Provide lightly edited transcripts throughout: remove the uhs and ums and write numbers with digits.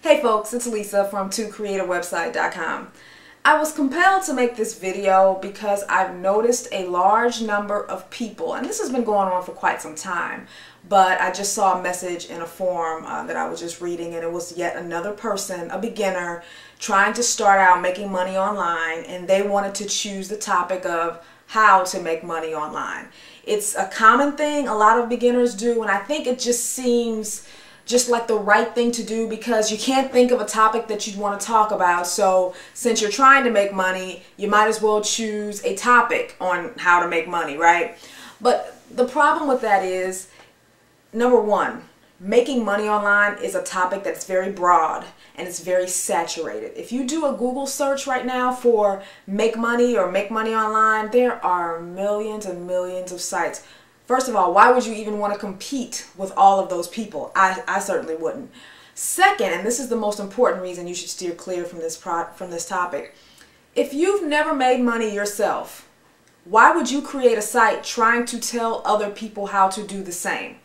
Hey folks, it's Lisa from TwoCreateAWebsite.com. I was compelled to make this video because I've noticed a large number of people, and this has been going on for quite some time, but I just saw a message in a forum that I was just reading, and it was yet another person, a beginner, trying to start out making money online, and they wanted to choose the topic of how to make money online. It's a common thing a lot of beginners do, and I think it just seems just like the right thing to do because you can't think of a topic that you'd want to talk about. So since you're trying to make money, you might as well choose a topic on how to make money, right? But the problem with that is, number one, making money online is a topic that's very broad and it's very saturated. If you do a Google search right now for make money or make money online, there are millions and millions of sites. First of all, why would you even want to compete with all of those people? I certainly wouldn't. Second, and this is the most important reason you should steer clear from this topic, if you've never made money yourself, why would you create a site trying to tell other people how to do the same?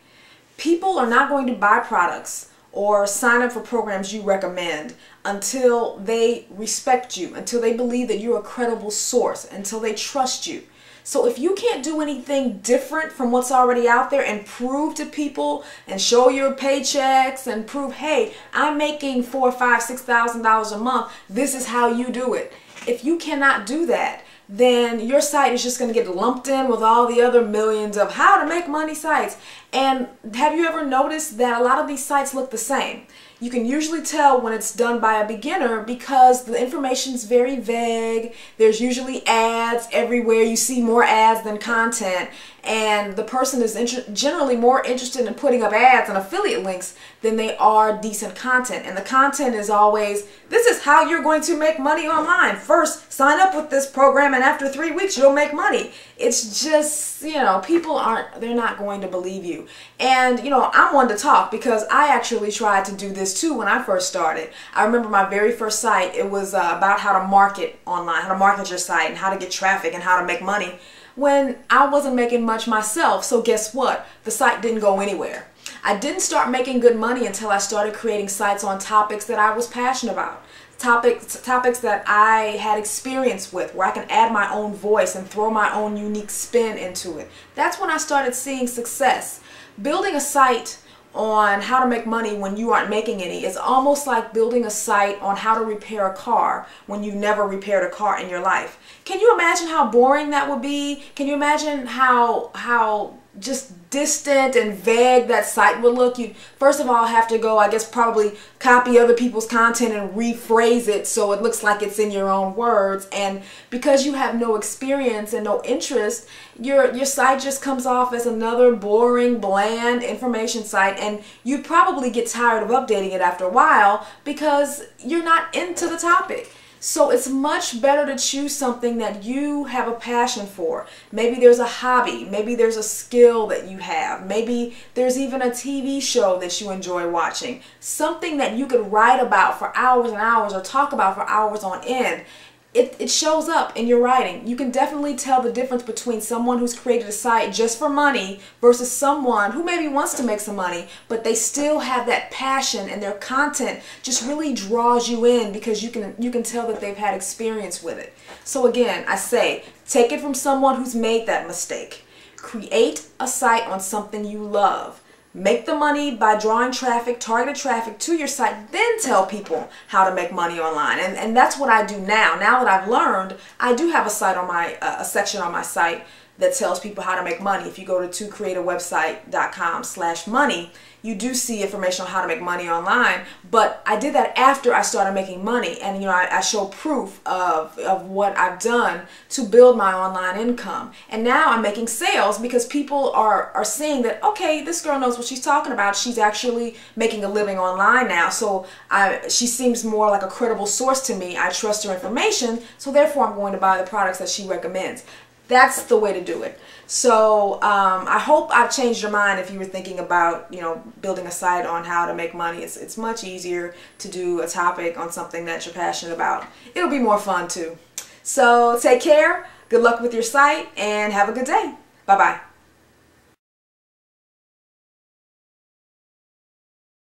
People are not going to buy products or sign up for programs you recommend until they respect you, until they believe that you're a credible source, until they trust you. So if you can't do anything different from what's already out there and prove to people and show your paychecks and prove, hey, I'm making $4,000, $5,000, $6,000 a month, this is how you do it. If you cannot do that, then your site is just going to get lumped in with all the other millions of how to make money sites. And have you ever noticed that a lot of these sites look the same? You can usually tell when it's done by a beginner because the information is very vague. There's usually ads everywhere. You see more ads than content. And the person is generally more interested in putting up ads and affiliate links than they are decent content. And the content is always, this is how you're going to make money online. First, sign up with this program and after 3 weeks, you'll make money. It's just, people they're not going to believe you. And, I'm one to talk because I actually tried to do this too when I first started. I remember my very first site, it was about how to market online, how to market your site and how to get traffic and how to make money, when I wasn't making much myself. So guess what? The site didn't go anywhere. I didn't start making good money until I started creating sites on topics that I was passionate about. Topics that I had experience with, where I can add my own voice and throw my own unique spin into it. That's when I started seeing success. Building a site on how to make money when you aren't making any is almost like building a site on how to repair a car when you've never repaired a car in your life. Can you imagine how boring that would be? Can you imagine how just distant and vague that site would look? You'd first of all have to go, I guess, probably copy other people's content and rephrase it so it looks like it's in your own words. And because you have no experience and no interest, your site just comes off as another boring, bland information site, and you'd probably get tired of updating it after a while because you're not into the topic. So it's much better to choose something that you have a passion for. Maybe there's a hobby, maybe there's a skill that you have, maybe there's even a TV show that you enjoy watching. Something that you could write about for hours and hours or talk about for hours on end. It shows up in your writing. You can definitely tell the difference between someone who's created a site just for money versus someone who maybe wants to make some money, but they still have that passion and their content just really draws you in because you can tell that they've had experience with it. So again, I say, take it from someone who's made that mistake. Create a site on something you love. Make the money by drawing traffic, targeted traffic to your site, then tell people how to make money online. And that's what I do now. Now that I've learned, I do have a site on a section on my site that tells people how to make money. If you go to TwoCreateAWebsite.com/money, you do see information on how to make money online. But I did that after I started making money, and I show proof of what I've done to build my online income. And now I'm making sales because people are seeing that, okay, this girl knows what she's talking about. She's actually making a living online now, so she seems more like a credible source to me. I trust her information, so therefore I'm going to buy the products that she recommends. That's the way to do it. So I hope I've changed your mind if you were thinking about, building a site on how to make money. It's much easier to do a topic on something that you're passionate about. It'll be more fun too. So take care, good luck with your site, and have a good day. Bye-bye.